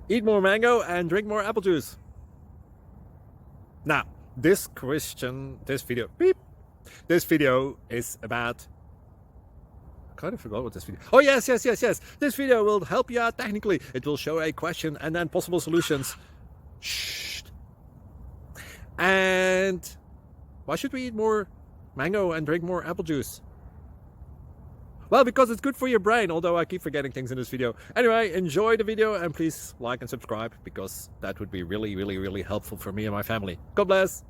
Eat more mango and drink more apple juice. Now, this video is about, I kind of forgot what this video. Oh, yes. This video will help you out technically. It will show a question and then possible solutions. Shh. And why should we eat more mango and drink more apple juice? Well, because it's good for your brain, although I keep forgetting things in this video. Anyway, enjoy the video and please like and subscribe, because that would be really helpful for me and my family. God bless!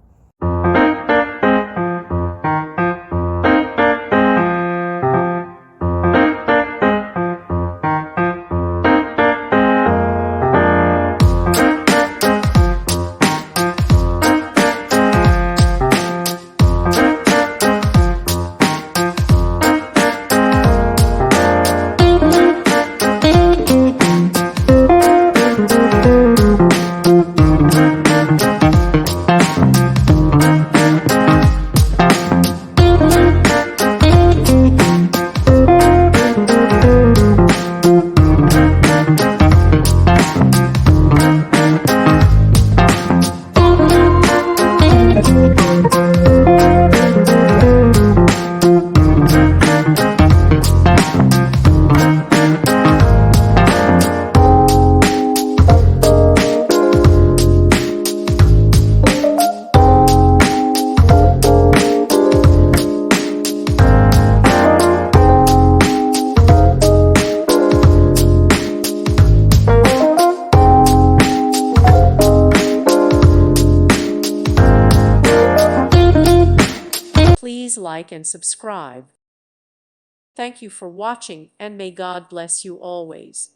Please like and subscribe. Thank you for watching, and may God bless you always.